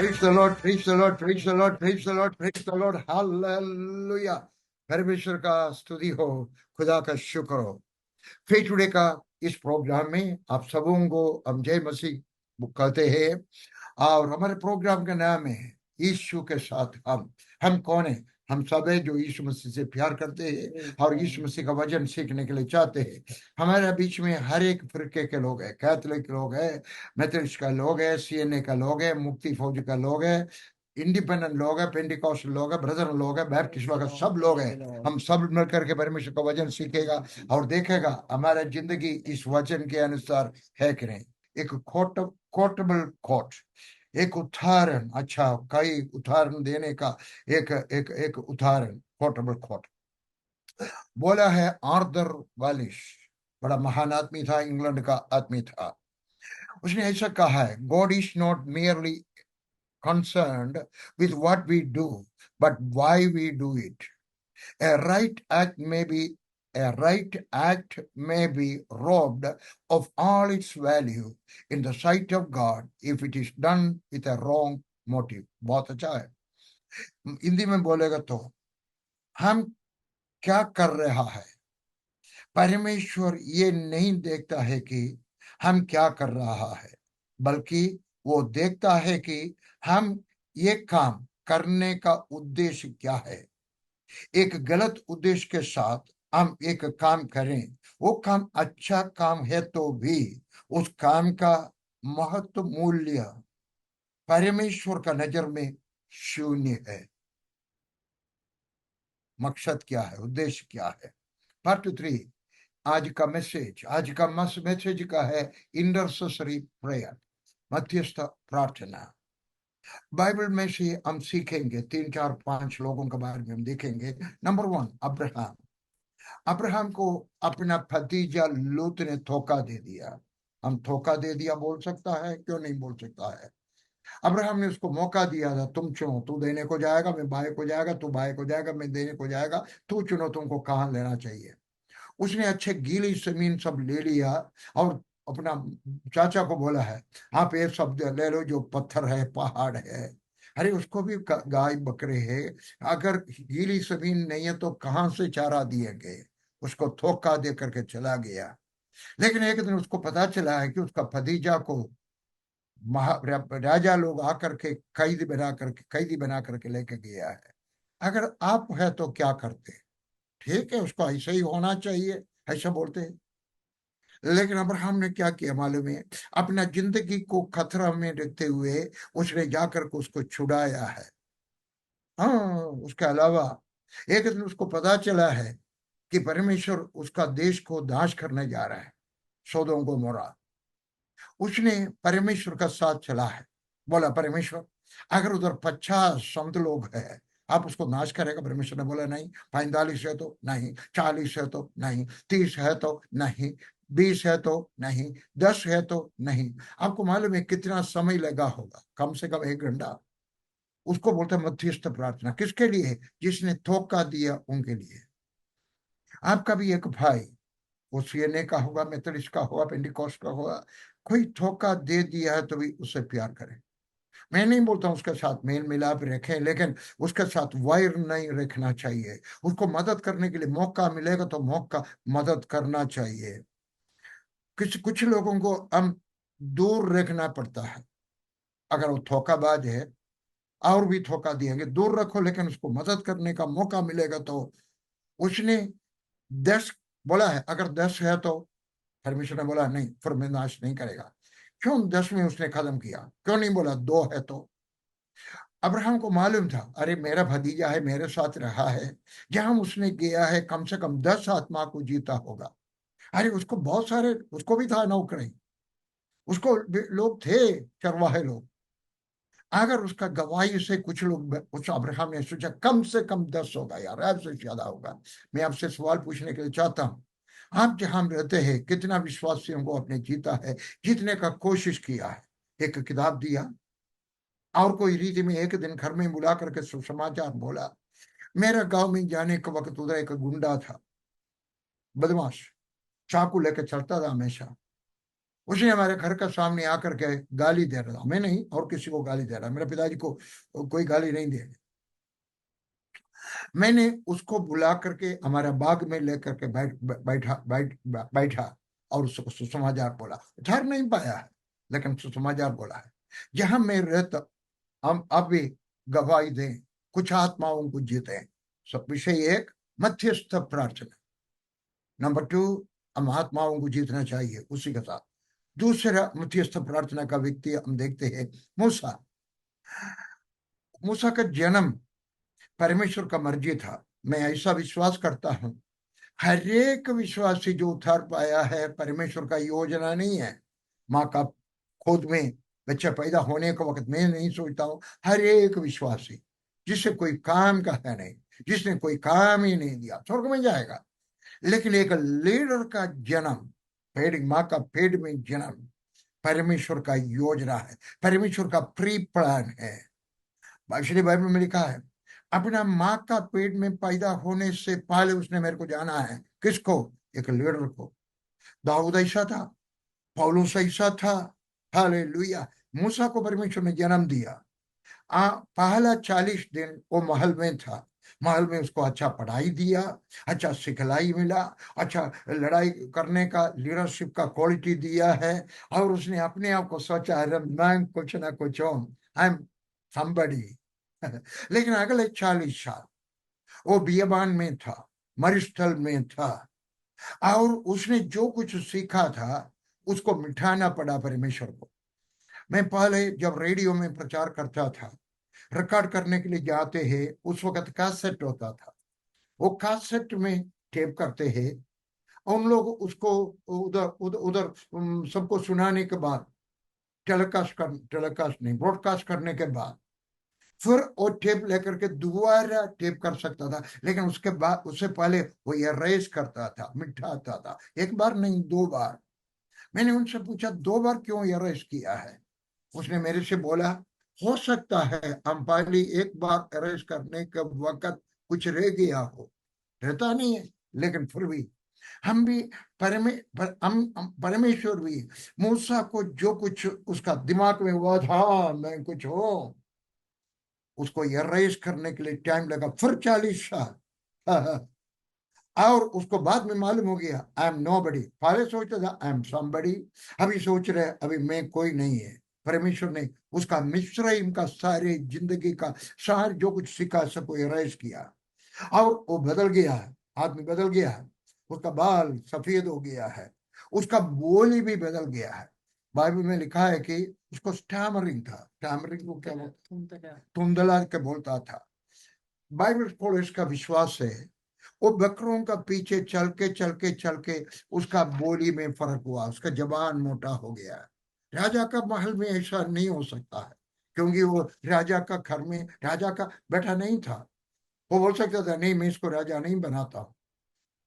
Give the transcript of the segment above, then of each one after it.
Praise the Lord, praise the Lord, praise the Lord, praise the Lord, praise the Lord, hallelujah. परमेश्वर का स्तुति हो, खुदा का शुक्र हो। फेथ टुडे का इस प्रोग्राम में आप सबों को हम जय मसीह कहते हैं और हमारे प्रोग्राम का नाम है यीशु के साथ हम कौन है? हम सब है जो यीशु मसीह से प्यार करते हैं और यीशु मसीह का वचन सीखने के लिए चाहते हैं। हमारे बीच में हर एक फिरके के लोग हैं, कैथोलिक लोग हैं, मेथोडिस्ट का लोग है, सीएनए का लोग है, मुक्ति फौज का लोग है, इंडिपेंडेंट लोग है, पेंटिकॉस्ट लोग है, ब्रदर लोग है, बैप्टिस्ट लोग है, सब लोग हैं। हम सब मिलकर के परमेश्वर का वचन सीखेगा और देखेगा हमारा जिंदगी इस वचन के अनुसार है कि नहीं। एक कोटेबल कोट, एक उदाहरण, अच्छा कई उदाहरण देने का एक एक एक उदाहरण कोटेबल कोट बोला है आर्थर वालिस। बड़ा महान आदमी था, इंग्लैंड का आदमी था। उसने ऐसा कहा है, God is not merely concerned with what we do, but why we do it. A right act may be robbed of all its value in the sight of God if it is done with a wrong motive. बहुत अच्छा है। हिंदी में बोलेगा तो हम क्या कर रहा है, परमेश्वर ये नहीं देखता है कि हम क्या कर रहा है, बल्कि वो देखता है कि हम ये काम करने का उद्देश्य क्या है। एक गलत उद्देश्य के साथ हम एक काम करें, वो काम अच्छा काम है तो भी उस काम का महत्व मूल्य परमेश्वर का नजर में शून्य है। मकसद क्या है, उद्देश्य क्या है? पार्ट 3 आज का मैसेज का है इंटरसेसरी प्रेयर, मध्यस्थ प्रार्थना। बाइबल में से हम सीखेंगे 3 4 5 लोगों के बारे में हम देखेंगे। नंबर 1 अब्राहम को अपना भतीजा लूत ने धोखा दे दिया। हम धोखा दे दिया बोल सकता है, क्यों नहीं बोल सकता है? अब्राहम ने उसको मौका दिया था, तुम चुनो, तू देने को जाएगा, मैं बाएं को जाएगा, तू बाएं को जाएगा, मैं देने को जाएगा, तू चुनो तुमको कहाँ लेना चाहिए। उसने अच्छे गीली जमीन सब ले लिया और अपना चाचा को बोला है, आप ये सब ले लो जो पत्थर है, पहाड़ है। अरे उसको भी गाय बकरे है, अगर गीली जमीन नहीं है तो कहाँ से चारा दिएंगे? उसको धोखा दे करके चला गया। लेकिन एक दिन उसको पता चला है कि उसका भतीजा को राजा लोग आकर के कैदी बना करके लेके गया है। अगर आप है तो क्या करते? ठीक है, उसको ऐसा ही होना चाहिए, ऐसा बोलते हैं। लेकिन अब्राहम ने क्या किया मालूम है? अपना जिंदगी को खतरा में रखते हुए उसने जाकर के उसको छुड़ाया है। हाँ, उसके अलावा एक दिन उसको पता चला है कि परमेश्वर उसका देश को नाश करने जा रहा है, सौदोम को मोरा। उसने परमेश्वर का साथ चला है, बोला परमेश्वर अगर उधर 50 संत लोग हैं, आप उसको नाश करेगा? परमेश्वर ने बोला नहीं। 45 है तो नहीं, 40 है तो नहीं, 30 है तो नहीं, 20 है तो नहीं, 10 है तो नहीं। आपको मालूम है कितना समय लगा होगा? कम से कम 1 घंटा। उसको बोलते हैं मध्यस्थ प्रार्थना। किसके लिए? जिसने धोखा दिया उनके लिए। आपका भी एक भाई, वो सीएनए का होगा, मेथोडिस्ट का होगा, पेंटिकॉस्ट का होगा, कोई धोखा दे दिया है तो भी उससे प्यार करें। मैं नहीं बोलता हूं उसके साथ मेल मिलाप रखें, लेकिन उसके साथ वायर नहीं रखना चाहिए। उसको मदद करने के लिए मौका मिलेगा तो मौका मदद करना चाहिए। कुछ लोगों को हम दूर रखना पड़ता है। अगर वो धोखाबाज है और भी धोखा देंगे, दूर रखो, लेकिन उसको मदद करने का मौका मिलेगा तो। उसने 10 बोला है, अगर 10 है तो परमेश्वर ने बोला नहीं, फिर मैं नाश नहीं करेगा। क्यों 10 में उसने खत्म किया? क्यों नहीं बोला 2 है तो? अब्राहम को मालूम था, अरे मेरा भतीजा है, मेरे साथ रहा है, जहां उसने गया है कम से कम 10 आत्मा को जीता होगा। अरे उसको बहुत सारे, उसको भी था नौकरी, उसको लोग थे, चरवाहे लोग। अगर उसका गवाही से कुछ लोग, उस अब्राहम ने सोचा कम से कम 10 होगा यार, ऐसे ज्यादा होगा। मैं आपसे सवाल पूछने के लिए चाहता हूँ, आप जहां रहते हैं कितना विश्वासियों को आपने जीता है, जीतने का कोशिश किया है? एक किताब दिया और कोई रीति में एक दिन घर में बुला करके सुसमाचार बोला। मेरा गांव में जाने के वक्त उधर एक गुंडा था, बदमाश, चाकू लेकर चलता था हमेशा। उसने हमारे घर का सामने आकर के गाली दे रहा था, हमें नहीं और किसी को गाली दे रहा, मेरे पिताजी को कोई गाली नहीं दे। मैंने उसको बुला करके हमारे बाग में लेकर के बैठा और उसको सुसमाचार बोला। ठहर नहीं पाया है लेकिन सुसमाचार बोला है। जहां मैं रहता हम अब भी गवाही दें, कुछ आत्माओं को जीते। सब विषय एक, मध्यस्थ प्रार्थना। नंबर टू, हम आत्माओं को जीतना चाहिए उसी के साथ। दूसरा मध्यस्थ प्रार्थना का व्यक्ति हम देखते हैं मूसा। मूसा का जन्म परमेश्वर का मर्जी था। मैं ऐसा विश्वास करता हूं हर एक विश्वासी जो उतार पाया है परमेश्वर का योजना नहीं है। माँ का खुद में बच्चा पैदा होने का वक्त मैं नहीं सोचता हूँ हर एक विश्वासी जिससे कोई काम का है नहीं, जिसने कोई काम ही नहीं दिया स्वर्ग में जाएगा। लेकिन एक लीडर का जन्म, पेट माँ का पेट में जन्म परमेश्वर का योजना है, परमेश्वर का प्री प्लान है। इसलिए बाइबल में लिखा है अपना माँ का पेट में पैदा होने से पहले उसने मेरे को जाना है। किसको? एक लीडर को। दाऊद ऐसा था, पौलुस ऐसा था। हालेलुया। मूसा को परमेश्वर ने जन्म दिया। पहला 40 दिन वो महल में था। महल में उसको अच्छा पढ़ाई दिया, अच्छा सिखलाई मिला, अच्छा लड़ाई करने का लीडरशिप का क्वालिटी दिया है। और उसने अपने आप को सोचा अरे मैं कुछ ना कुछ हूं, आई एम समबडी। लेकिन अगले 40 साल वो बियाबान में था, मरुस्थल में था। और उसने जो कुछ सीखा था उसको मिठाना पड़ा परमेश्वर को। मैं पहले जब रेडियो में प्रचार करता था, रिकॉर्ड करने के लिए जाते हैं, उस वक्त कैसेट होता था। वो कैसेट में टेप करते हैं। उन लोग उसको उधर उधर उधर सबको सुनाने के बाद टेलीकास्ट नहीं, ब्रॉडकास्ट करने के बाद फिर वो टेप लेकर के दोबारा टेप कर सकता था। लेकिन उसके बाद उससे पहले वो इरेज करता था, मिटाता था। एक बार नहीं, 2 बार। मैंने उनसे पूछा 2 बार क्यों इरेज किया है? उसने मेरे से बोला हो सकता है हम पहले एक बार इरेज करने के वक्त कुछ रह गया हो, रहता नहीं है। लेकिन फिर भी हम भी हम परमेश्वर भी मूसा को जो कुछ उसका दिमाग में हुआ था मैं कुछ हूं, उसको इरेज करने के लिए टाइम लगा फिर 40 साल। और उसको बाद में मालूम हो गया आई एम नो बडी। पहले सोचता था आई एम समबडी, अभी सोच रहे अभी मैं कोई नहीं है। परमेश्वर ने उसका मिस्र का सारे जिंदगी का सार जो कुछ सीखा सबको इरेज किया और वो बदल गया है। आदमी बदल गया है, उसका बाल सफेद हो गया है, उसका बोली भी बदल गया है। बाइबल में लिखा है कि उसको स्टैमरिंग था। स्टैमरिंग को क्या बोलते? धुंधला के बोलता था। बाइबल को इसका विश्वास है वो बकरों का पीछे चल के उसका बोली में फर्क हुआ, उसका जबान मोटा हो गया। राजा का महल में ऐसा नहीं हो सकता है क्योंकि वो राजा का घर में राजा का बेटा नहीं था। वो बोल सकता था नहीं मैं इसको राजा नहीं बनाता हूं।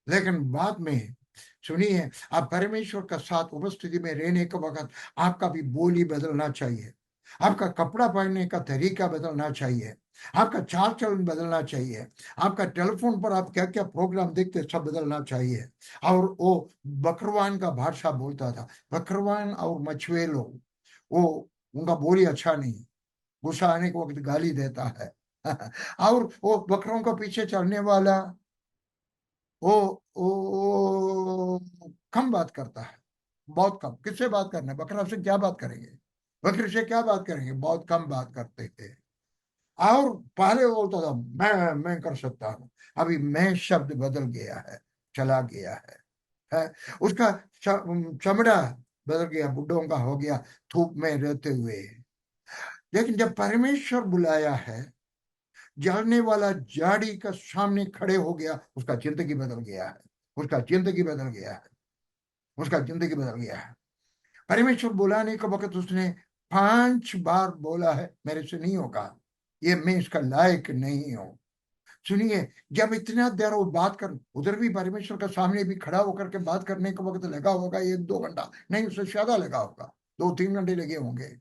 लेकिन बाद में सुनिए, आप परमेश्वर का साथ उपस्थिति में रहने के वक्त आपका भी बोली बदलना चाहिए, आपका कपड़ा पहनने का तरीका बदलना चाहिए, आपका चाल चलन बदलना चाहिए, आपका टेलीफोन पर आप क्या क्या प्रोग्राम देखते सब बदलना चाहिए। और वो बकरवान का भाषा बोलता था। बकरवान और मछुएलो वो उनका बोली अच्छा नहीं, गुस्सा आने के वक्त गाली देता है। और वो बकरों का पीछे चलने वाला वो कम बात करता है, बहुत कम। किससे बात करना है? बकरा से क्या बात करेंगे? बकरी से क्या बात करेंगे? बहुत कम बात करते थे। और पहले वो बोलता था मैं कर सकता हूँ। अभी मैं शब्द बदल गया है, चला गया है? उसका चमड़ा बदल गया, बुड्ढों का हो गया धूप में रहते हुए। लेकिन जब परमेश्वर बुलाया है, जलने वाला झाड़ी का सामने खड़े हो गया, उसका जिंदगी बदल गया है, उसका जिंदगी बदल गया है, उसका जिंदगी बदल गया है। परमेश्वर बुलाने के वक्त उसने 5 बार बोला है मेरे से नहीं होगा, ये मैं इसका लायक नहीं हूं। सुनिए, जब इतना देर वो बात कर, उधर भी परमेश्वर के सामने भी खड़ा होकर के बात करने के वक्त लगा होगा 1-2 घंटा, नहीं उससे ज्यादा लगा होगा, 2-3 घंटे लगे होंगे।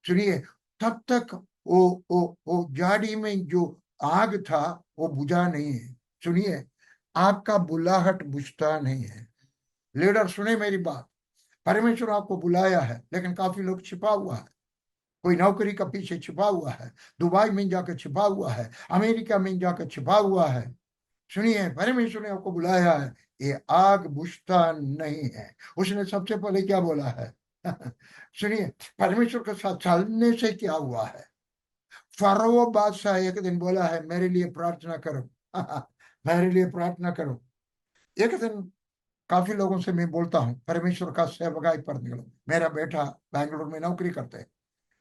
सुनिए, तब तक वो वो झाड़ी में जो आग था वो बुझा नहीं है। सुनिए, आपका बुलाहट बुझता नहीं है। लीडर सुने मेरी बात, परमेश्वर आपको बुलाया है, लेकिन काफी लोग छिपा हुआ है। कोई नौकरी का पीछे छिपा हुआ है, दुबई में जाकर छिपा हुआ है, अमेरिका में जाकर छिपा हुआ है। सुनिए, परमेश्वर ने आपको बुलाया है, ये आग बुझता नहीं है। उसने सबसे पहले क्या बोला है? सुनिए, परमेश्वर के साथ चलने से क्या हुआ है? फरो बादशाह एक दिन बोला है, मेरे लिए प्रार्थना करो। मेरे लिए प्रार्थना करो। एक दिन काफी लोगों से मैं बोलता हूँ, परमेश्वर का सेवकाई पर निकलो। मेरा बेटा बैंगलोर में नौकरी करते है।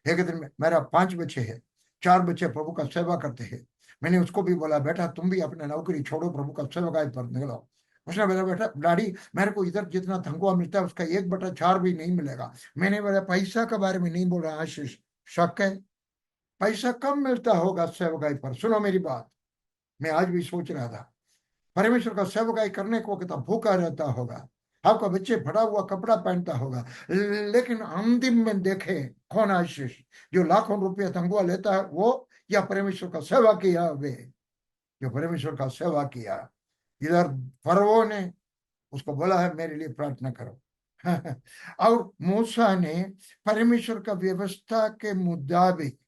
एक दिन में मेरा 5 बच्चे हैं, 4 बच्चे प्रभु का सेवा करते हैं। मैंने उसको भी बोला, बेटा तुम भी अपने नौकरी छोड़ो, प्रभु का सेवकाई पर निकलो। उसने बोला, बेटा डैडी मेरे को इधर जितना तनख्वाह मिलता है उसका 1/4 भी नहीं मिलेगा। मैंने बोला, पैसा के बारे में नहीं बोल रहा आशीष, शक है। पैसा कम मिलता होगा सेवकाई पर। सुनो मेरी बात, मैं आज भी सोच रहा था, परमेश्वर का सेवकाई करने को कितना भूखा रहता होगा, आपका बच्चे फटा हुआ कपड़ा पहनता होगा, लेकिन अंतिम में देखे कौन आशीष, जो लाखों रुपया तनख्वाह लेता है वो, या परमेश्वर का सेवा किया वे, जो परमेश्वर का सेवा किया। इधर फरवो ने उसको बोला है, मेरे लिए प्रार्थना करो। और मूसा ने परमेश्वर का व्यवस्था के मुताबिक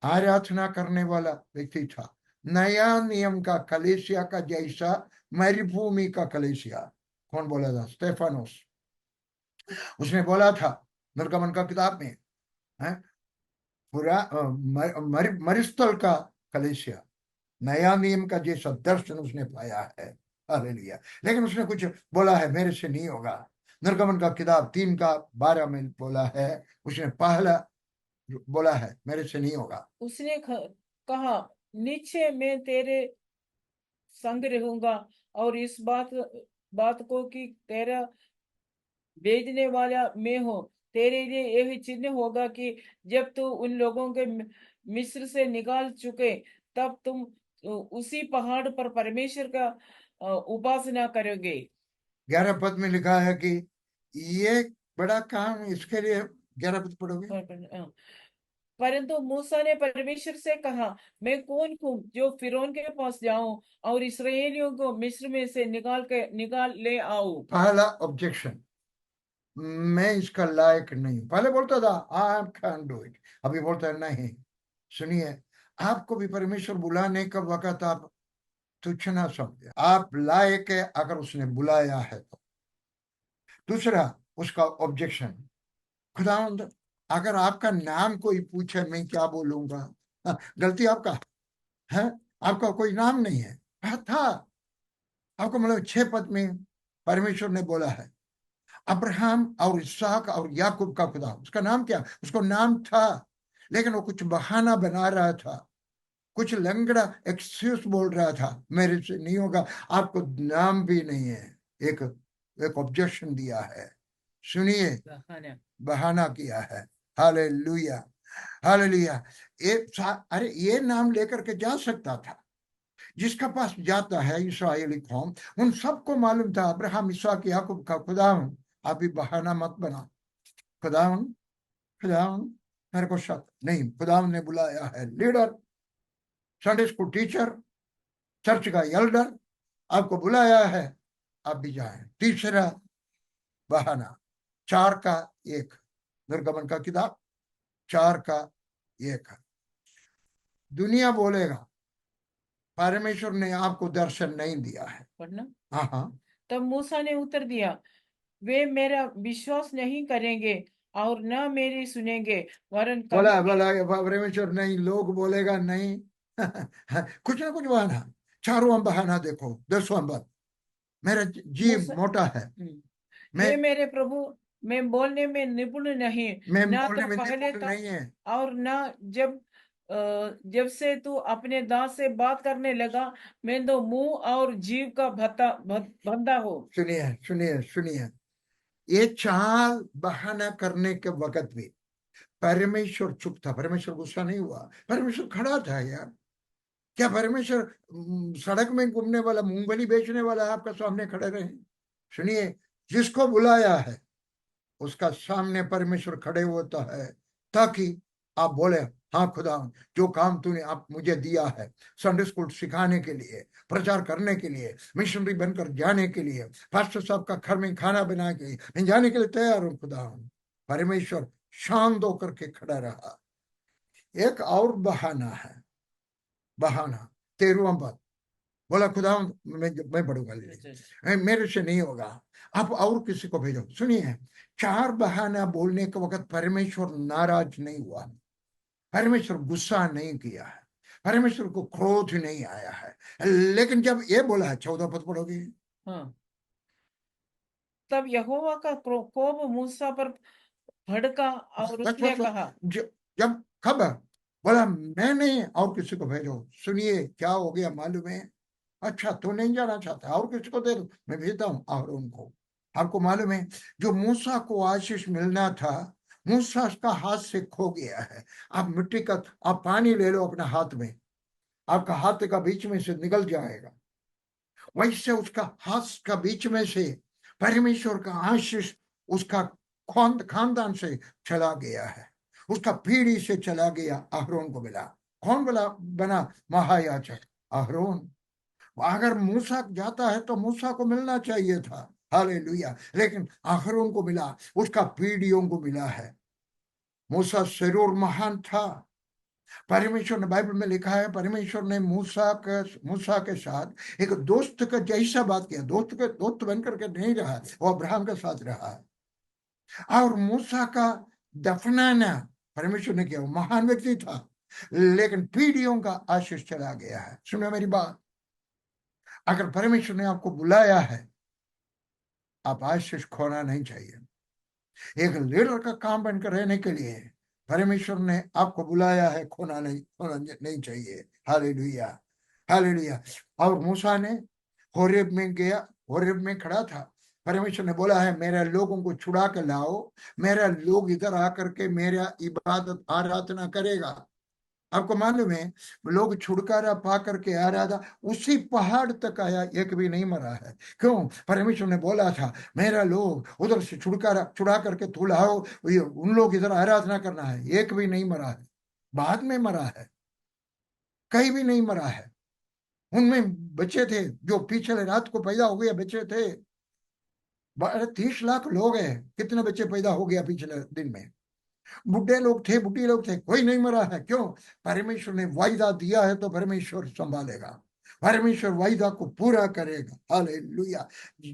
आराधना करने वाला व्यक्ति था। नया नियम का कलीसिया का जैसा मरुभूमि का कलीसिया। कौन बोला था? स्टेफानोस। उसने बोला था निर्गमन का किताब में, है पूरा मरुस्थल का कलीसिया, नया नियम का जैसा दर्शन उसने पाया है। हालेलुया। लेकिन उसने कुछ बोला है, मेरे से नहीं होगा। निर्गमन का किताब 3:12 में बोला है, उसने पहला बोला है, मेरे से नहीं होगा। उसने कहा, निश्चय मैं तेरे संग रहूंगा, और इस बात को कि तेरा भेजने वाला मैं हूँ। तेरे लिए यह चिन्ह होगा कि जब तू उन लोगों के मिस्र से निकाल चुके, तब तुम उसी पहाड़ पर परमेश्वर का उपासना करोगे। 11 पद में लिखा है कि ये बड़ा काम, इसके लिए 11 पद पढ़ोगे। परंतु मूसा ने परमेश्वर से कहा, मैं कौन हूँ जो फिरौन के पास जाऊं और इसराइलियों को मिस्र में से निकाल ले आऊं। पहला ऑब्जेक्शन, मैं इसका लायक नहीं। पहले बोलता था आई कैन डू इट, अभी बोलता है नहीं। सुनिए, आपको भी परमेश्वर बुलाने का वक्त आप तुच्छ ना समझे, आप लायक है अगर उसने बुलाया है तो। दूसरा उसका ऑब्जेक्शन, खुदावंद अगर आपका नाम कोई पूछे मैं क्या बोलूंगा? गलती आपका है, आपका कोई नाम नहीं है। था आपको, मतलब 6 पद में परमेश्वर ने बोला है, अब्राहम और इसहाक और याकूब का खुदा। उसका नाम क्या? उसको नाम था, लेकिन वो कुछ बहाना बना रहा था, कुछ लंगड़ा एक्सक्यूज बोल रहा था, मेरे से नहीं होगा, आपको नाम भी नहीं है। एक एक ऑब्जेक्शन दिया है। सुनिए, बहाना किया है। Hallelujah, hallelujah. अरे ये नाम लेकर के जा सकता था, जिसका पास जाता है इस्राएली कौम, उन सबको मालूम था अब्राहम इसहाक याकूब का खुदा हूं। आप भी बहाना मत बना, खुदा हूं, खुदा हूं, मेरे को शक नहीं। खुदा ने बुलाया है leader, Sunday school teacher, church का एल्डर, आपको बुलाया है, आप भी जाए। तीसरा बहाना, 4 का 1, निर्गमन का किताब 4 का 1। दुनिया बोलेगा परमेश्वर ने आपको दर्शन नहीं दिया है। पढ़ना। हाँ हाँ। तब मूसा ने उत्तर दिया, वे मेरा विश्वास नहीं करेंगे और न मेरी सुनेंगे, वरन बोला कहेंगे। बोला परमेश्वर नहीं, लोग बोलेगा नहीं। कुछ ना कुछ बहाना, 4वां बहाना देखो 10वां, मेरा जीव मूसा मोटा है, मैं हे मेरे प्रभु, मैं बोलने में निपुण नहीं, मैं ना बोलने तो में पहले निपुण था नहीं है। और ना जब से तू अपने दास से बात करने लगा, मैं तो मुंह और जीव का बंधा हो। सुनिए सुनिए सुनिए, ये चाल बहाना करने के वक्त भी परमेश्वर चुप था। परमेश्वर गुस्सा नहीं हुआ, परमेश्वर खड़ा था यार। क्या परमेश्वर सड़क में घूमने वाला, मूंगफली बेचने वाला आपका सामने खड़े रहे? सुनिए, जिसको बुलाया है उसका सामने परमेश्वर खड़े होता है, ताकि आप बोले हाँ खुदा, जो काम तूने आप मुझे दिया है संडे स्कूल सिखाने के लिए, प्रचार करने के लिए, मिशनरी बनकर जाने के लिए, पास्टर साहब का घर में खाना बना के मैं जाने के लिए तैयार हूँ खुदा। परमेश्वर शांत होकर के खड़ा रहा। एक और बहाना है, बहाना 13वां पद, बोला खुदा मैं पढ़ूंगा, मेरे से नहीं होगा, आप और किसी को भेजो। सुनिए, 4 बहाना बोलने के वक्त परमेश्वर नाराज नहीं हुआ, परमेश्वर गुस्सा नहीं किया है, परमेश्वर को क्रोध नहीं आया है। लेकिन जब ये बोला है, 14 पद पढ़ोगे। हाँ, तब यहोवा का कोप मूसा पर भड़का और बस उसने बस बस, कहा। जब खबर बोला मैं नहीं, और किसी को भेजो। सुनिए क्या हो गया मालूम है? अच्छा तू नहीं जाना चाहता, और किसी को दे दो, मैं भेजता हूँ और उनको। आपको मालूम है, जो मूसा को आशीष मिलना था, मूसा उसका हाथ से खो गया है। आप मिट्टी का, आप पानी ले लो अपने हाथ में, आपका हाथ का बीच में से निकल जाएगा। वैसे उसका हाथ का बीच में से परमेश्वर का आशीष उसका खानदान से चला गया है, उसका पीढ़ी से चला गया। अहरोन को मिला। कौन बना महायाजक? अहरोन। अगर मूसा जाता है तो मूसा को मिलना चाहिए था, हालेलुया, लेकिन अहरोन को मिला, उसका पीढ़ियों को मिला है। मूसा जरूर महान था। परमेश्वर ने, बाइबल में लिखा है, परमेश्वर ने मूसा के साथ एक दोस्त का जैसा बात किया। दोस्त बनकर के नहीं रहा, वो अब्राहम के साथ रहा। और मूसा का दफनाना परमेश्वर ने किया। वो महान व्यक्ति था, लेकिन पीढ़ियों का आशीष चला गया है। सुनो मेरी बात, अगर परमेश्वर ने आपको बुलाया है, आप आशीष खोना नहीं चाहिए। एक लीडर का काम बनकर रहने के लिए परमेश्वर ने आपको बुलाया है, खोना नहीं चाहिए। Hallelujah, hallelujah. और मूसा ने होरेब में गया, होरेब में खड़ा था। परमेश्वर ने बोला है मेरे लोगों को छुड़ा के लाओ, मेरा लोग इधर आकर के मेरा इबादत आराधना करेगा। आपको मालूम है, लोग छुटकारा पा करके आ रहा था, उसी पहाड़ तक आया, एक भी नहीं मरा है। क्यों? परमेश्वर ने बोला था मेरा लोग उधर से छुड़ा करके तू लाओ, उन लोग इधर आराधना करना है। एक भी नहीं मरा है, बाद में मरा है, कहीं भी नहीं मरा है। उनमें बच्चे थे जो पिछले रात को पैदा हो गए, बच्चे थे। 30 लाख लोग हैं, कितने बच्चे पैदा हो गया पिछले दिन में। बुढ़े लोग थे, बुढ़ी लोग थे, कोई नहीं मरा है। क्यों? परमेश्वर ने वायदा दिया है तो परमेश्वर संभालेगा, परमेश्वर वायदा को पूरा करेगा। हालेलुया।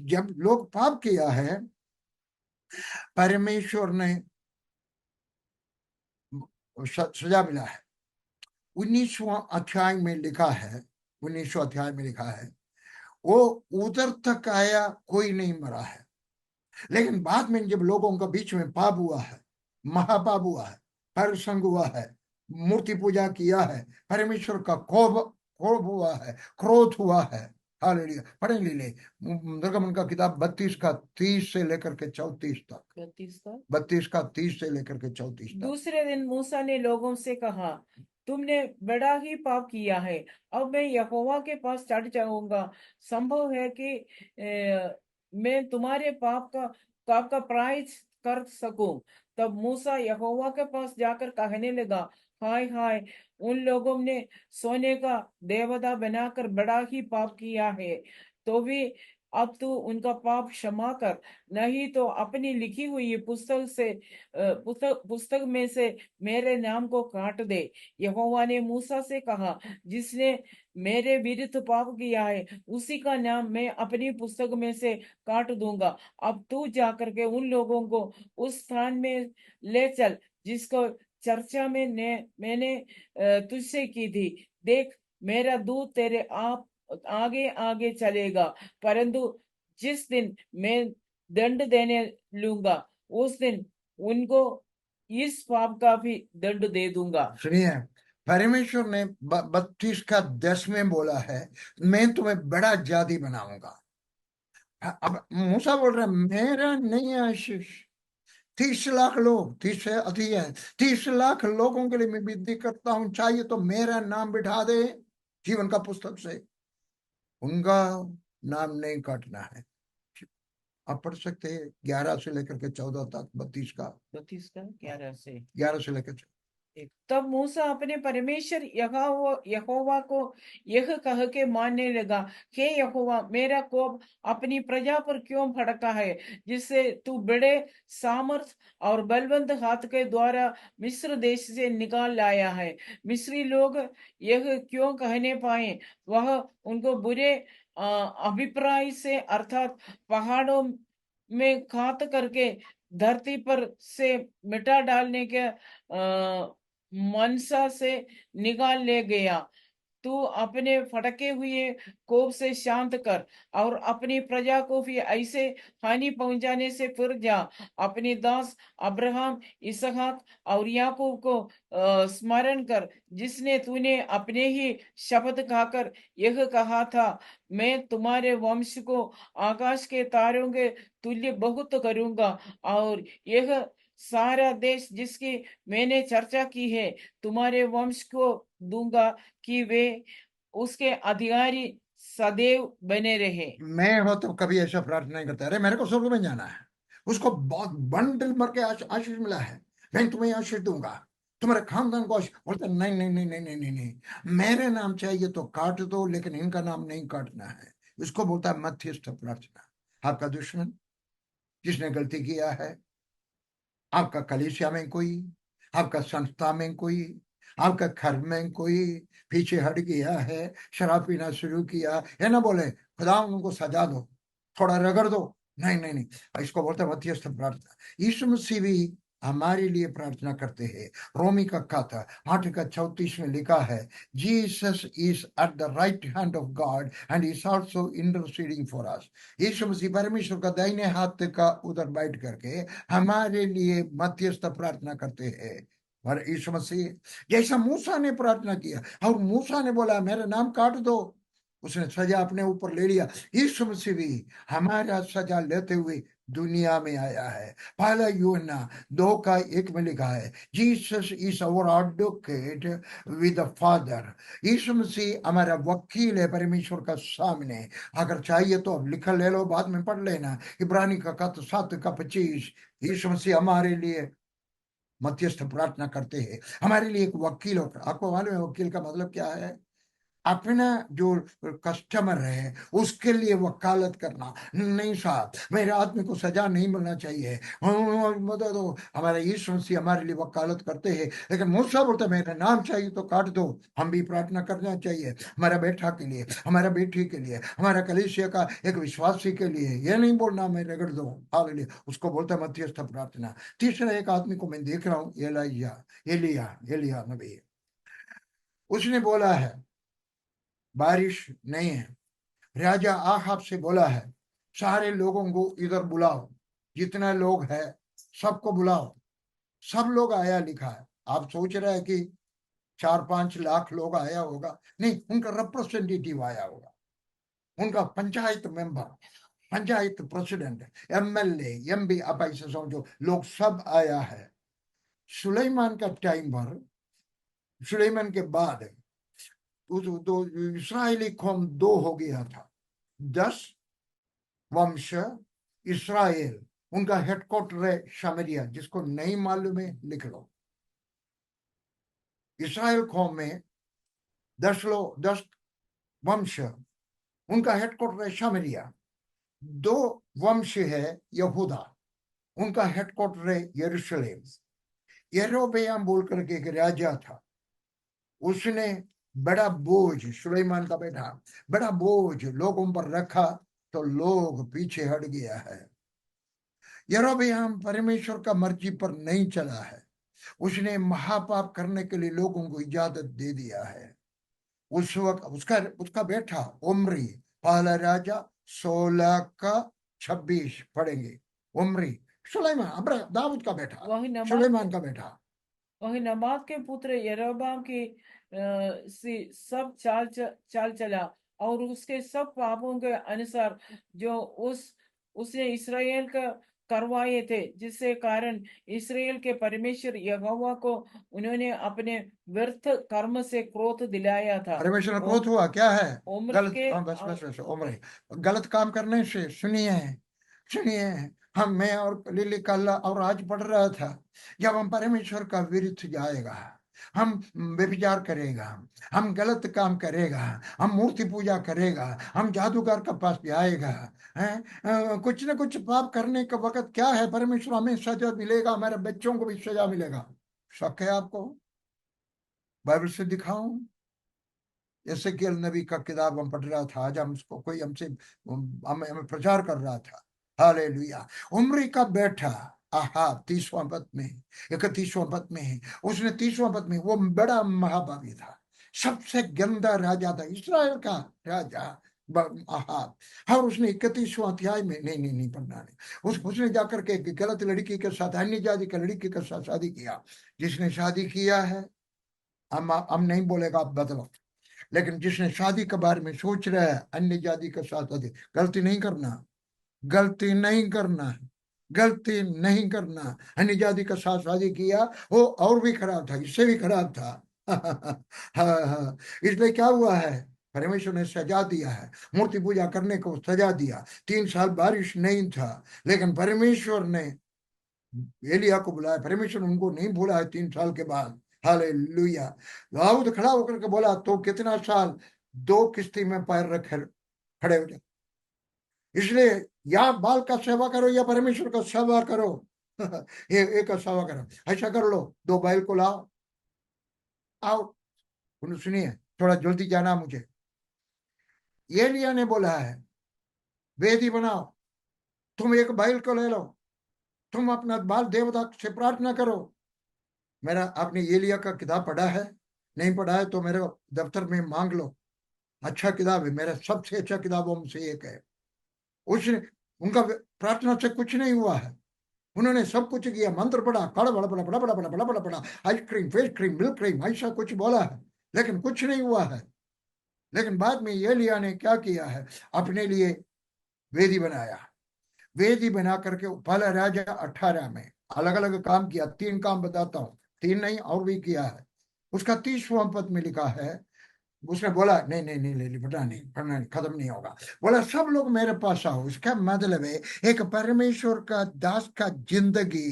जब लोग पाप किया है, परमेश्वर ने सजा मिला है। 19वां अध्याय में लिखा है, 19वां अध्याय में लिखा है, वो उधर तक आया, कोई नहीं मरा है। लेकिन बाद में जब लोगों का बीच में पाप हुआ है, महापाप हुआ है, परसंग हुआ है, मूर्ति पूजा किया है, परमेश्वर का कोप हुआ है, क्रोध हुआ है। हालेलुया। पढ़ें लीजिए निर्गमन का किताब 32 का 30 से लेकर के 34 तक। 32 का 30 से लेकर के 34 तक। दूसरे दिन मूसा ने लोगों से कहा, तुमने बड़ा ही पाप किया है, अब मैं यहोवा के पास चढ़ जाऊंगा। संभव है कि मैं तुम्हारे पाप का प्रायश्चित कर सकूं। तब मूसा यहोवा के पास जाकर कहने लगा, हाय हाय, उन लोगों ने सोने का देवता बनाकर बड़ा ही पाप किया है। तो भी अब तू उनका पाप क्षमा कर, नहीं तो अपनी लिखी हुई पुस्तक में से मेरे नाम को काट दे। यहोवा ने मूसा से कहा, जिसने मेरे विरुद्ध पाप किया है उसी का नाम मैं अपनी पुस्तक में से काट दूंगा। अब तू जाकर के उन लोगों को उस स्थान में ले चल जिसको चर्चा में मैंने तुझसे की थी। देख, मेरा दूत तेरे आप आगे आगे चलेगा, परंतु जिस दिन मैं दंड देने लूंगा उस दिन उनको इस पाप का भी दंड दे दूंगा। सुनिए, परमेश्वर ने 32 का 10 में बोला है मैं तुम्हें बड़ा जाति बनाऊंगा। अब मूसा बोल रहा है मेरा नहीं है आशीष। 30 लाख लोग, 30 से अधिक है, 30 लाख लोगों के लिए मैं विनती करता हूं, चाहिए तो मेरा नाम बिठा दे जीवन का पुस्तक से, उनका नाम नहीं काटना है। आप पढ़ सकते हैं 11 से लेकर के 14 तक, 32 का 32 का 11 से 11 से लेकर तब मूसा अपने परमेश्वर यहोवा को यह कह के मानने लगा, हे यहोवा, मेरा कोप अपनी प्रजा पर क्यों भड़का है, जिससे तू बड़े सामर्थ और बलवंत हाथ के द्वारा मिस्र देश से निकाल लाया है। मिस्री लोग यह क्यों कहने पाए, वह उनको बुरे अभिप्राय से, अर्थात पहाड़ों में घात करके धरती पर से मिटा डालने के मनसा से निकाल ले गया। तू अपने फटके हुए कोप से शांत कर और अपनी प्रजा को भी ऐसे हानि पहुंचाने से फिर जा। अपने दास अब्राहम, इसहाक और याकूब को स्मरण कर, जिसने तूने अपने ही शपथ खाकर यह कहा था, मैं तुम्हारे वंश को आकाश के तारों के तुल्य बहुत करूंगा, और यह सारा देश जिसकी मैंने चर्चा की है तुम्हारे वंश को दूंगा, कि वे उसके अधिकारी सदैव बने रहे। मैं हो तो कभी ऐसा प्रार्थना नहीं करता, अरे मेरे को स्वर्ग में जाना है, उसको बहुत बंडल भर के आशीष मिला है, मैं तुम्हें आशीष दूंगा, तुम्हारे खानदान को आशीष। बोलते नहीं नहीं नहीं नहीं नहीं नहीं नहीं, मेरे नाम चाहिए तो काट दो, लेकिन इनका नाम नहीं काटना है। इसको बोलता है मध्यस्थ प्रार्थना। आपका दुश्मन जिसने गलती किया है, आपका कलीसिया में कोई, आपका संस्था में कोई, आपका घर में कोई पीछे हट गया है, शराब पीना शुरू किया है, ना बोले खुदा उनको सजा दो, थोड़ा रगड़ दो, नहीं नहीं नहीं, इसको बोलते हैं मध्यस्थ प्रार्थना। यीशु मसीह भी हमारे लिए प्रार्थना करते हैं। रोमी का खाता 8 का 34 में लिखा है, Jesus is at the right hand of God and is also interceding for us. Yeshu Masih परमेश्वर का दाहिने हाथ का उधर बैठ करके हमारे लिए मध्यस्थ प्रार्थना करते हैं। और यीशु मसीह जैसा मूसा ने प्रार्थना किया और मूसा ने बोला मेरा नाम काट दो, उसने सजा अपने ऊपर ले लिया, यीशु मसीह भी हमारा सजा लेते हुए दुनिया में आया है। पहला यूहन्ना 2 का 1 में लिखा है, Jesus is our advocate with the father. Yeshu Masih हमारा वकील है परमेश्वर का सामने। अगर चाहिए तो अब लिखा ले लो, बाद में पढ़ लेना, इब्रानी का खत 7 का 25। यीशु मसीह हमारे लिए मध्यस्थ प्रार्थना करते हैं, हमारे लिए एक वकील होकर। आपको मालूम है वकील का मतलब क्या है? अपना जो कस्टमर है उसके लिए वकालत करना। नहीं साहब, मेरे आदमी को सजा नहीं मिलना चाहिए, मदद दो। हमारा यीशु मसीह हमारे लिए वकालत करते हैं, लेकिन मूसा बोलता मेरा नाम चाहिए तो काट दो। हम भी प्रार्थना करना चाहिए हमारा बेटा के लिए, हमारा बेटी के लिए, हमारा कलीसिया का एक विश्वासी के लिए। ये नहीं बोलना मैं रगड़ दो, हालेलुया, उसको बोलता मध्यस्थ प्रार्थना। तीसरा एक आदमी को मैं देख रहा हूँ, एलिया एलिया नबी। उसने बोला है बारिश नहीं है, राजा आहाब से बोला है सारे लोगों को इधर बुलाओ, जितना लोग है सबको बुलाओ। सब लोग आया लिखा है। आप सोच रहे हैं कि 4-5 लाख लोग आया होगा? नहीं, उनका रिप्रेजेंटेटिव आया होगा, उनका panchayat member, panchayat president, MLA, MP, आप ऐसे समझो लोग सब आया है। सुलेमान का टाइम पर, सुलेमान के बाद दो इसराइली कौम दो हो गया था। 10 वंश इसराइल, उनका हेडक्वार्टर है शमरिया। जिसको नहीं मालूम है लिख लो। इसराइल कौम में 10 वंश, उनका हेडक्वार्टर है शमरिया। 2 वंश है यहूदा, उनका हेडक्वार्टर है यरूशलेम। यरोबेयाम बोल करके एक राजा था, उसने बड़ा बोझ, सुलेमान का बेटा, बड़ा बोझ लोगों पर रखा तो लोग पीछे हट गया है। यरोबेयाम परमेश्वर का मर्जी पर नहीं चला है, उसने महापाप करने के लिए लोगों को इजाजत दे दिया है। उस वक्त उसका उसका बेटा उमरी, पहला राजा 16 का 26 पढ़ेंगे। उमरी सुलेमान, दाऊद का बेटा, वही नबात सुलेमान का बेटा। वही नबात के पुत्र यरोबाम की सब चाल चला, और उसके सब पापों के अनुसार जो उसने इसराइल का करवाए थे, जिससे कारण इसराइल के परमेश्वर यहोवा को उन्होंने अपने व्यर्थ कर्म से क्रोध दिलाया था। परमेश्वर का ओ, क्रोध हुआ क्या है? उम्र गलत, के हाँ, बस उम्र, गलत काम करने से। सुनिए, सुनिए, हम, मैं और लिली कल और आज पढ़ रहा था, जब हम परमेश्वर का विरुद्ध जाएगा, हम व्यभिचार करेगा, हम गलत काम करेगा, हम मूर्ति पूजा करेगा, हम जादूगर के पास जाएगा, है कुछ न कुछ पाप करने का वक्त क्या है, परमेश्वर हमें सजा मिलेगा, हमारे बच्चों को भी सजा मिलेगा। शक है आपको? बाइबल से दिखाऊं? एसेकिएल नबी का किताब हम पढ़ रहा था आज, हम उसको कोई हमसे हमें प्रचार कर रहा था। हालेलुया। उम्री का बेटा आहाब 30वां पद में, 31वां पद में है, उसने 30वां पद में, वो बड़ा महाभावी था, सबसे गंदा राजा था, इस्राएल का राजा आहाब। और उसने 31वां अध्याय में, नहीं पढ़ना नहीं, उसने जाकर के एक गलत लड़की के साथ, अन्य जाति की लड़की के साथ शादी किया। जिसने शादी किया है, हम नहीं बोलेगा आप बदलो, लेकिन जिसने शादी के बारे में सोच रहा है अन्य जाति के साथ, अधिक गलती नहीं करना, गलती नहीं करना, गलती नहीं करना। अन्य जाति के साथ शादी किया, वो और भी खराब था, इससे भी खराब था। हाँ, इसलिए क्या हुआ है, परमेश्वर ने सजा दिया है, मूर्ति पूजा करने को सजा दिया। 3 साल बारिश नहीं था, लेकिन परमेश्वर ने एलिया को बुलाया, परमेश्वर ने उनको नहीं भूला है 3 साल के बाद। हालेलुया। दाऊद खड़ा होकर के बोला, तो कितना साल 2 किश्ती में पैर रखे खड़े हो जाए, इसलिए या बाल का सेवा करो या परमेश्वर का सेवा करो। ये एक का सेवा करो, ऐसा कर लो, 2 बैल को लाओ, आओ। सुनिए, थोड़ा जल्दी जाना मुझे। एलिया ने बोला है, वेदी बनाओ, तुम 1 बैल को ले लो, तुम अपना बाल देवता से प्रार्थना करो। मेरा आपने एलिया का किताब पढ़ा है? नहीं पढ़ा है तो मेरे दफ्तर में मांग लो, अच्छा किताब है, मेरा सबसे अच्छा किताबों में से एक है। उसने, उनका प्रार्थना से कुछ नहीं हुआ है, उन्होंने सब कुछ किया, मंत्र पढ़ा, कड़ बड़ा बड़ा बड़ा बड़ा बड़ा बड़ा बड़ा बड़ा, ice cream, face cream, milk cream, ऐसा कुछ बोला है, लेकिन कुछ नहीं हुआ है। लेकिन बाद में एलिया ने क्या किया है, अपने लिए वेदी बनाया। वेदी बना करके पहला राजा 18 में अलग अलग काम किया, 3 काम बताता हूँ, 3 नहीं और भी किया है। उसका 30वां पद में लिखा है, उसने बोला नहीं ले ली, पढ़ना नहीं, खत्म नहीं होगा। बोला सब लोग मेरे पास आओ। इसका मतलब है एक परमेश्वर का दास का जिंदगी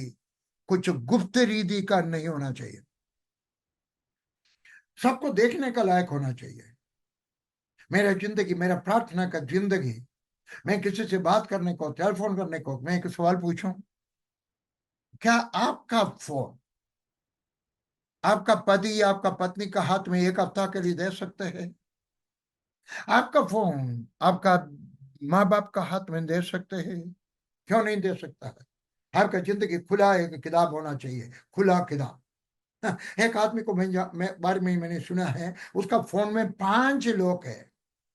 कुछ गुप्त रीति का नहीं होना चाहिए, सबको देखने का लायक होना चाहिए। मेरा जिंदगी, मेरा प्रार्थना का जिंदगी, मैं किसी से बात करने को, टेलीफोन करने को, मैं एक सवाल पूछूं, क्या आपका फोन आपका पति या आपका पत्नी का हाथ में 1 हफ्ता के लिए दे सकते हैं? आपका फोन आपका माँ बाप का हाथ में दे सकते हैं? क्यों नहीं दे सकता है? आपका जिंदगी खुला एक किताब होना चाहिए, खुला किताब। एक आदमी को मैं बारे में मैंने सुना है, उसका फोन में 5 लोग है,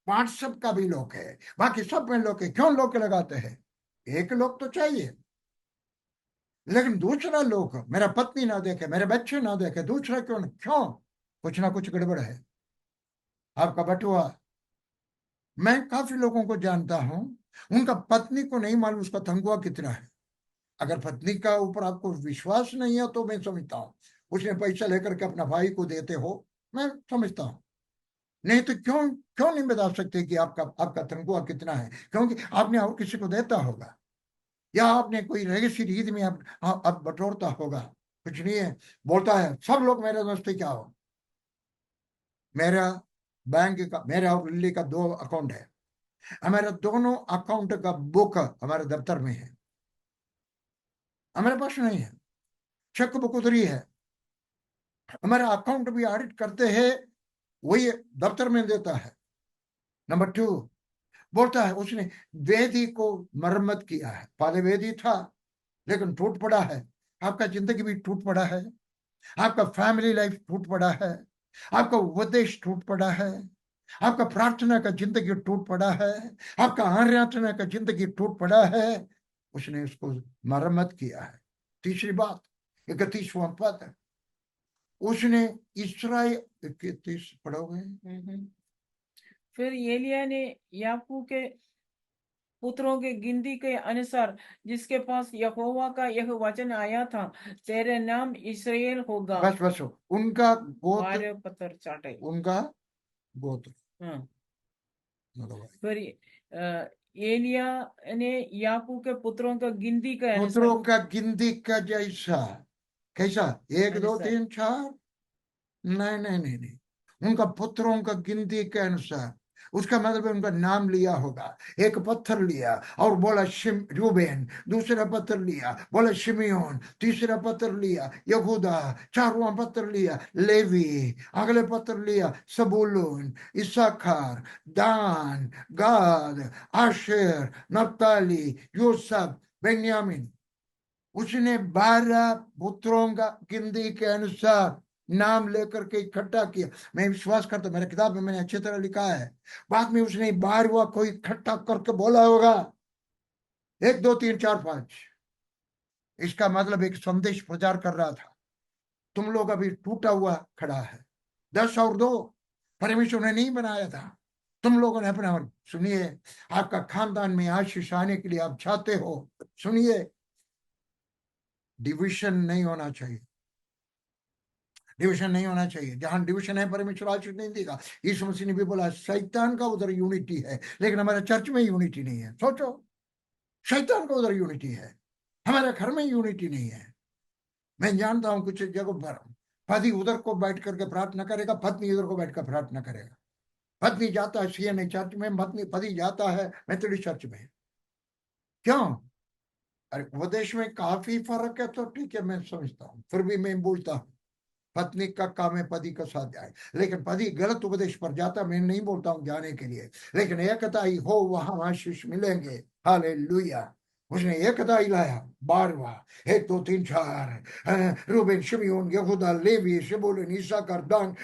व्हाट्सएप का भी लोग है, बाकी सब में लोग है। क्यों लोग लगाते हैं? एक लोग तो चाहिए, लेकिन दूसरा लोग, मेरा पत्नी ना देखे, मेरे बच्चे ना देखे, दूसरा क्यों? क्यों? कुछ ना कुछ गड़बड़ है। आपका बटुआ, मैं काफी लोगों को जानता हूं, उनका पत्नी को नहीं मालूम उसका तनख्वाह कितना है। अगर पत्नी का ऊपर आपको विश्वास नहीं है तो मैं समझता हूँ उसने पैसा लेकर के अपना भाई को देते हो, मैं समझता हूँ। नहीं तो क्यों क्यों नहीं बता सकते कि आपका आपका तनख्वाह कितना है? क्योंकि आपने और किसी को देता होगा, या आपने कोई रईसी रीत में आप बटोरता होगा। कुछ नहीं है, बोलता है सब लोग मेरे दोस्ती क्या हो। मेरा बैंक का, मेरा और लिल्ली का 2 अकाउंट है, हमारे दोनों अकाउंट का बुक हमारे दफ्तर में है, हमारे पास नहीं है। चेक बुक उधर ही है, हमारा अकाउंट भी ऑडिट करते हैं, वही दफ्तर में देता है। नंबर 2, बोलता है उसने वेदी को मरम्मत किया है, पहले वेदी था लेकिन टूट पड़ा है। आपका जिंदगी भी टूट पड़ा है, आपका फैमिली लाइफ टूट पड़ा है, आपका उपदेश टूट पड़ा है, आपका प्रार्थना का जिंदगी टूट पड़ा है, आपका आराधना का जिंदगी टूट पड़ा है। उसने उसको मरम्मत किया है। तीसरी बात, 31वां पद है, उसने इस्राएल 31 पढ़ोगे? फिर एलिया ने याकूब के पुत्रों के गिनती के अनुसार, जिसके पास यहोवा का यह वचन आया था, तेरे नाम इसराइल होगा, बस उनका गोत्र, बारह पत्थर चाटे। उनका गोत्र। हाँ। मतलब फिर एलिया ने याकूब के पुत्रों का गिनती के पुत्रों अनुसार का गिनती का जैसा, कैसा? 1 2 अनुसार 3 4 नहीं नहीं नहीं नहीं, उनका पुत्रों का गिनती के अनुसार। उसका मतलब है उनका नाम लिया होगा। एक पत्थर लिया और बोला शिम रूबेन, दूसरा पत्थर लिया बोला शिमियोन, तीसरा पत्थर लिया यहूदा, चारवां पत्थर लिया लेवी, अगले पत्थर लिया सबूलून, इसाखार, दान, गाद, आशेर, नप्ताली, यूसुफ, बेन्यामीन। उसने 12 पुत्रों का गिनती के अनुसार नाम लेकर के इकट्ठा किया। मैं विश्वास करता हूं, मेरे किताब में मैंने अच्छी तरह लिखा है। बाद में उसने 12वां कोई इकट्ठा करके बोला होगा 1 2 3 4 5। इसका मतलब एक संदेश प्रचार कर रहा था, तुम लोग अभी टूटा हुआ खड़ा है। 10 और 2 परमेश्वर ने नहीं बनाया था, तुम लोगों ने अपना। सुनिए, आपका खानदान में आशीष आने के लिए आप चाहते हो, सुनिए, डिविजन नहीं होना चाहिए। डिविजन नहीं होना चाहिए। जहां डिविजन है परमेश्वर आशीष नहीं देगा। यीशु मसीह ने भी बोला शैतान का उधर यूनिटी है, लेकिन हमारे चर्च में यूनिटी नहीं है। सोचो, शैतान का उधर यूनिटी है, हमारे घर में यूनिटी नहीं है। मैं जानता हूं कुछ जगह पर पति उधर को बैठ करके प्रार्थना करेगा, पत्नी उधर को बैठ कर प्रार्थना करेगा। पत्नी जाता है सीएनए चर्च में, पत्नी पति जाता है मेथोडिस्ट चर्च में। क्यों? अरे उपदेश में काफी फर्क है, तो ठीक है, मैं समझता हूँ, फिर भी मैं बोलता हूँ पत्नी का काम है पति का साथ जाए। लेकिन पति गलत उपदेश पर जाता, मैं नहीं बोलता हूं जाने के लिए, लेकिन एकता ही हो वहां आशीष मिलेंगे। हालेलुया। उसने एकता ही लाया। 12वां 1 2 3 4 रूबेन, शिमयोन, यहूदा, लेवी, शबूलून, इस्साकार, दान,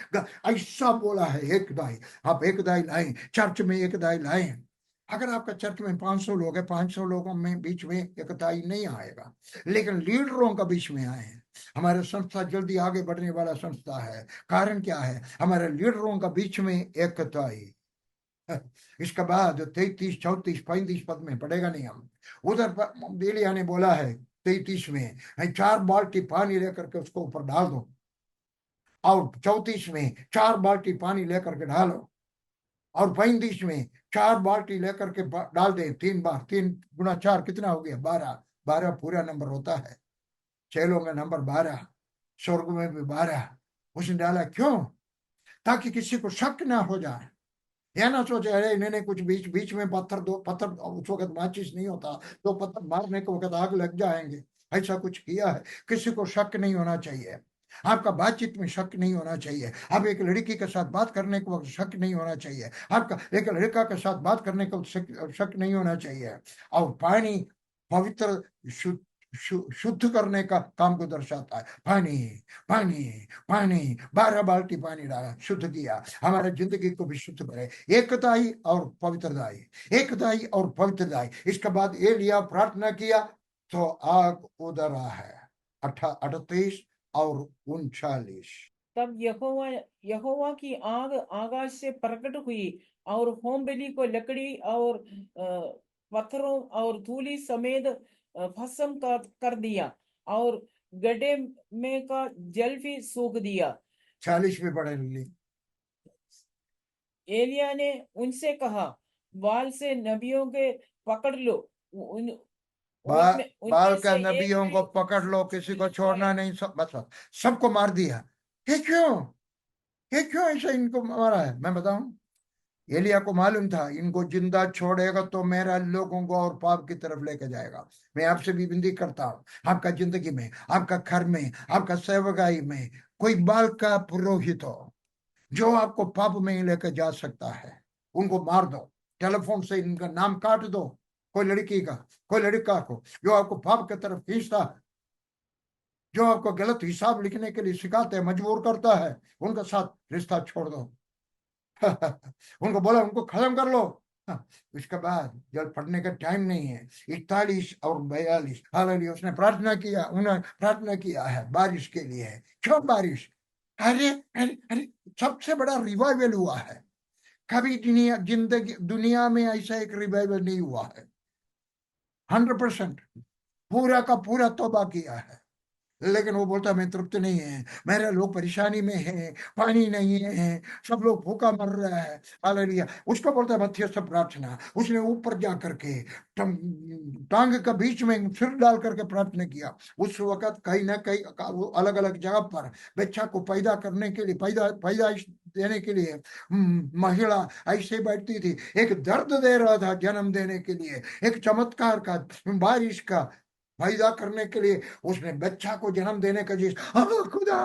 ऐसा बोला है एकता ही। आप एकता ही लाएं, चर्च में एकता ही लाएं। अगर आपका चर्च में 500 लोग है, 500 लोगों में बीच में एकता ही नहीं आएगा, लेकिन लीडरों का बीच में आए। हमारा संस्था जल्दी आगे बढ़ने वाला संस्था है। कारण क्या है? हमारे लीडरों का बीच में एकता ही। इसके बाद 33 34 35 पद में पढ़ेगा नहीं हम। उधर पर एलिय्याह ने बोला है 33 में, 4 बाल्टी पानी लेकर के उसको ऊपर डाल दो, और 34 में 4 बाल्टी पानी लेकर के डालो, और 35 में 4 बाल्टी लेकर के डाल दे 3 बार। 3 गुना 4 कितना हो गया? 12। 12 पूरा नंबर होता है। चेलों में नंबर 12, स्वर्ग में भी 12। उसने डाला क्यों? ताकि किसी को शक ना हो जाए, या ना सोचे अरे इन्होंने कुछ बीच बीच में पत्थर, 2 पत्थर, उस वक्त माचिस नहीं होता, 2 पत्थर मारने के वक्त आग लग जाएंगे, ऐसा कुछ किया है। किसी को शक नहीं होना चाहिए। आपका बातचीत में शक नहीं होना चाहिए। आप एक लड़की के साथ बात करने के वक्त शक नहीं होना चाहिए। आपका एक लड़का के साथ बात करने के वक्त शक नहीं होना चाहिए। और पानी पवित्र, शुद्ध करने का काम को दर्शाता है। पानी पानी पानी, 12 बाल्टी पानी डाला, शुद्ध किया, हमारे जिंदगी को भी शुद्ध करे। एकताई और पवित्रताई, एकताई और पवित्रताई। इसके बाद एलिय्याह प्रार्थना किया तो आग उधरा है। 38 और 39। तब यहोवा यहोवा की आग आकाश से प्रकट हुई और होम बलि को लकड़ी और पत्थरों और धूलि समेत भस्म कर दिया, और गड्ढे में का जल भी सूख दिया। 40 में पढ़े ली। एलिय्याह ने उनसे कहा, बाल से नबियों के पकड़ लो। बाल उनमें का से एक नबियों भी को पकड़ लो, किसी को छोड़ना आया। नहीं। सब बस सबको मार दिया। ये क्यों? ये क्यों ऐसा इनको मारा है? मैं बताऊं, एलिया को मालूम था इनको जिंदा छोड़ेगा तो मेरा लोगों को और पाप की तरफ लेके जाएगा। मैं आपसे भी विनती करता हूं, आपका जिंदगी में, आपका घर में, आपका सेवकाई में कोई बाल का पुरोहित हो जो आपको पाप में ही लेकर जा सकता है, उनको मार दो। टेलीफोन से इनका नाम काट दो। कोई लड़की का, कोई लड़का को जो आपको पाप की तरफ खींचता है, जो आपको गलत हिसाब लिखने के लिए सिखाते हैं, मजबूर करता है, उनके साथ रिश्ता छोड़ दो। उनको बोला उनको खत्म कर लो। इसके बाद जब पढ़ने का टाइम नहीं है, 41 और 42। हालेलुया। उसने प्रार्थना किया, उन्होंने प्रार्थना किया है बारिश के लिए। क्यों बारिश? अरे अरे अरे, सबसे बड़ा रिवाइवल हुआ है। कभी दुनिया में ऐसा एक रिवाइवल नहीं हुआ है। 100% पूरा का पूरा तौबा किया है। लेकिन वो बोलता मैं तृप्त नहीं है, मेरे लोग परेशानी में हैं, पानी नहीं है, सब लोग भूखा मर रहा है। हालेलुया। उसको बोलता है मध्यस्थ प्रार्थना। उसने ऊपर जा करके टांग के बीच में सिर डाल करके प्रार्थना किया। उस वक्त कहीं ना कहीं अलग अलग जगह पर बच्चा को पैदा करने के लिए, पैदाइश देने के लिए महिला ऐसे बैठती थी। एक दर्द दे रहा था जन्म देने के लिए, एक चमत्कार का, बारिश का पैदा करने के लिए, उसने बच्चा को जन्म देने का जिस हाँ खुदा,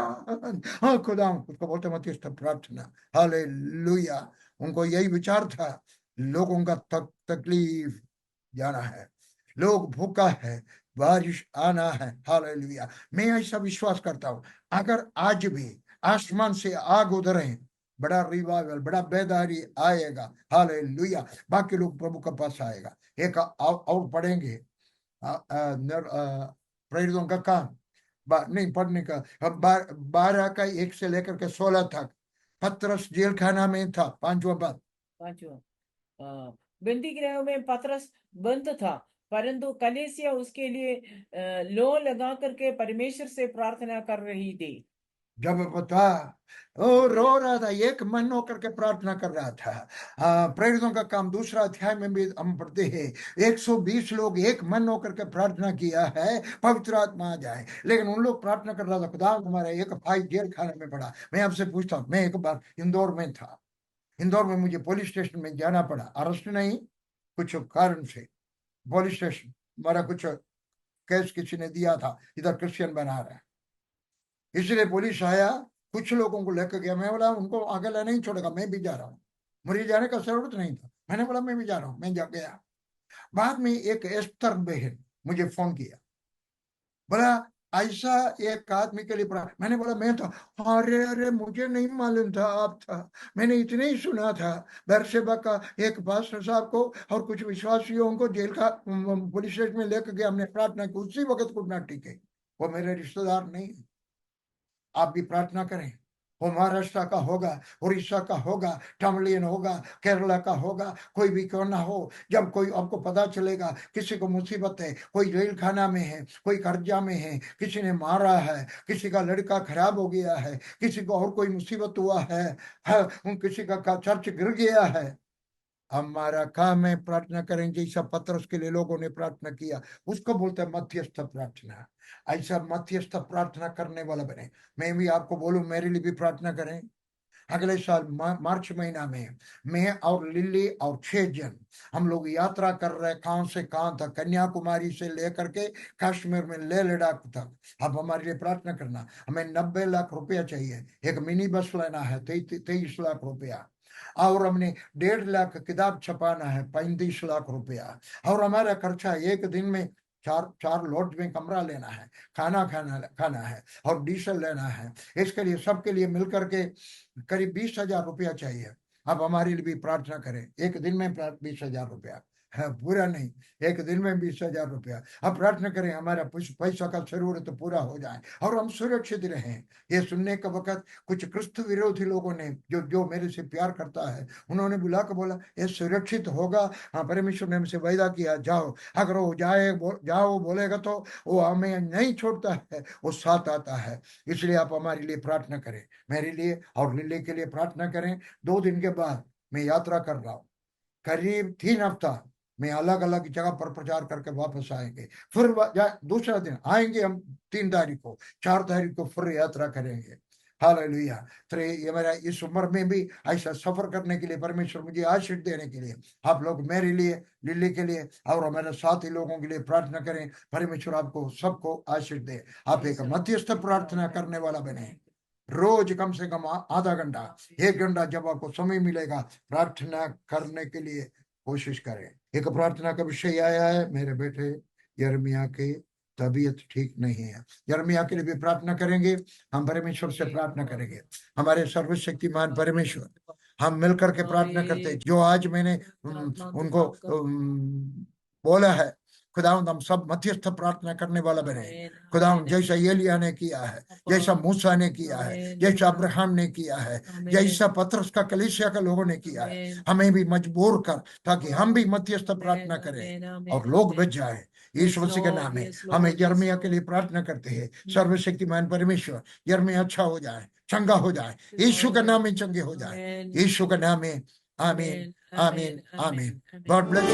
हाँ खुदा, उसको बोलते मध्यस्थ प्रार्थना। हालेलुया। उनको यही विचार था, लोगों का तकलीफ जाना है, लोग भूखा है, बारिश आना है। हालेलुया। मैं ऐसा विश्वास करता हूं, अगर आज भी आसमान से आग उतरे, बड़ा रिवाइवल, बड़ा बेदारी आएगा। हालेलुया। बाकी लोग प्रभु के पास आएगा। एक और पढ़ेंगे प्रेरितों का काम, नहीं पढ़ने का, 12 का 1 से लेकर के 16 तक। पतरस जेल खाना में था, 5वां बात। पांचवा, बंदी गृह में पतरस बंद था, परंतु कलीसिया उसके लिए लो लगा करके परमेश्वर से प्रार्थना कर रही थी। जब बता, वो रो रहा था, एक मन होकर के प्रार्थना कर रहा था। प्रेरितों का काम 2 अध्याय में भी हम पढ़ते हैं, 120 लोग एक मन होकर के प्रार्थना किया है, पवित्र आत्मा आ जाए। लेकिन उन लोग प्रार्थना कर रहा था, खुदा तुम्हारा एक भाई जेल खाने में पड़ा। मैं आपसे पूछता हूँ, मैं एक बार इंदौर में था, इंदौर में मुझे पुलिस स्टेशन में जाना पड़ा, अरेस्ट नहीं, कुछ कारण से पुलिस स्टेशन, हमारा कुछ केस किसी ने दिया था, इधर क्रिश्चियन बना रहा है, इसलिए पुलिस आया, कुछ लोगों को लेकर गया। मैं बोला उनको अकेला नहीं छोड़ेगा, मैं भी जा रहा हूँ, मुझे जाने का जरूरत नहीं था। मैंने बोला मैं भी जा रहा हूँ, मैं जा गया। बाद में एक एस्तर बहन मुझे फोन किया, बोला ऐसा एक आदमी के लिए पढ़ा। मैंने बोला मैं तो, अरे अरे मुझे नहीं मालूम था आप था, मैंने इतने ही सुना था बेरशेबा का एक पास्टर साहब को और कुछ विश्वासियों को जेल का पुलिस स्टेशन में लेकर गया, हमने प्रार्थना की, उसी वक्त घुटना टीके। वो मेरे रिश्तेदार नहीं है। आप भी प्रार्थना करें, वो महाराष्ट्र का होगा, उड़ीसा का होगा, तमिलियन होगा, केरला का होगा, कोई भी क्यों ना हो। जब कोई आपको पता चलेगा किसी को मुसीबत है, कोई जेल खाना में है, कोई कर्जा में है, किसी ने मारा है, किसी का लड़का खराब हो गया है, किसी को और कोई मुसीबत हुआ है, किसी का चर्च गिर गया है, हमारा काम है प्रार्थना करें। जैसा पतरस के लिए लोगों ने प्रार्थना किया, उसको बोलते हैं मध्यस्थ प्रार्थना। ऐसा मध्यस्थ प्रार्थना करने वाला बने। मैं भी आपको बोलूं, मेरे लिए भी प्रार्थना करें। अगले साल मार्च महीना में मैं और लिली और 6 जन हम लोग यात्रा कर रहे, कहां से कहां तक, कन्याकुमारी से लेकर के कश्मीर में लेह लद्दाख तक। अब हमारे लिए प्रार्थना करना। हमें 90 लाख रुपया चाहिए, एक मिनी बस लेना है 23 लाख रुपया, और हमने 1.5 लाख किताब छपाना है 35 लाख रुपया, और हमारा खर्चा एक दिन में चार चार लॉज में कमरा लेना है, खाना खाना है, और डीजल लेना है। इसके लिए सबके लिए मिलकर के करीब 20,000 रुपया चाहिए। अब हमारे लिए भी प्रार्थना करें, एक दिन में 20,000 रुपया है, पूरा नहीं, एक दिन में 20,000 रुपया। अब प्रार्थना करें हमारा पैसा का जरूरत तो पूरा हो जाए और हम सुरक्षित रहें। ये सुनने का वक्त कुछ क्रिस्त विरोधी लोगों ने, जो जो मेरे से प्यार करता है, उन्होंने बुला कर बोला ये सुरक्षित होगा। हाँ, परमेश्वर ने हमसे वायदा किया, जाओ, अगर वो जाओ बोलेगा तो वो हमें नहीं छोड़ता है, वो साथ आता है। इसलिए आप हमारे लिए प्रार्थना करें, मेरे लिए और लिली के लिए प्रार्थना करें। 2 दिन के बाद मैं यात्रा कर रहा हूँ, करीब 3 हफ्ता में अलग अलग जगह पर प्रचार करके वापस आएंगे। फिर दूसरा दिन आएंगे हम 3 तारीख को, 4 तारीख को फिर यात्रा करेंगे। हालेलुया। तो ये मेरा इस उम्र में भी ऐसा सफर करने के लिए परमेश्वर मुझे आशीष देने के लिए, आप लोग मेरे लिए, लिली के लिए और हमारे साथी लोगों के लिए प्रार्थना करें। परमेश्वर आपको सबको आशीष दे। आप एक मध्यस्थ प्रार्थना करने वाला बने। रोज कम से कम आधा घंटा, 1 घंटा जब आपको समय मिलेगा, प्रार्थना करने के लिए कोशिश करें। एक प्रार्थना का विषय आया है, मेरे बेटे यिर्मयाह की तबीयत ठीक नहीं है। यिर्मयाह के लिए भी प्रार्थना करेंगे, हम परमेश्वर से प्रार्थना करेंगे। हमारे सर्वशक्तिमान परमेश्वर, हम मिलकर के प्रार्थना करते हैं, जो आज मैंने उनको बोला है, खुदावंद हम सब मध्यस्थ प्रार्थना करने वाला बने। खुदावंद जैसा एलिय्याह ने किया है, जैसा मूसा ने किया है, जैसा अब्राहम ने किया है, जैसा पतरस का कलीसिया का लोगों ने किया है, हमें भी मजबूर कर, ताकि हम भी मध्यस्थ प्रार्थना करें और लोग बच जाए। यीशु Yes, मसीह के Lord. नाम में Yes, हमें Lord. Yes, यिर्मयाह के Lord. लिए प्रार्थना करते हैं, सर्वशक्तिमान परमेश्वर यिर्मयाह अच्छा हो जाए, चंगा हो जाए, Yes, यीशु के Lord. नाम में चंगे हो जाए, Amen. यीशु के नाम में। आमीन Amen. Amen. आमीन Amen. आमीन। Amen. God bless you.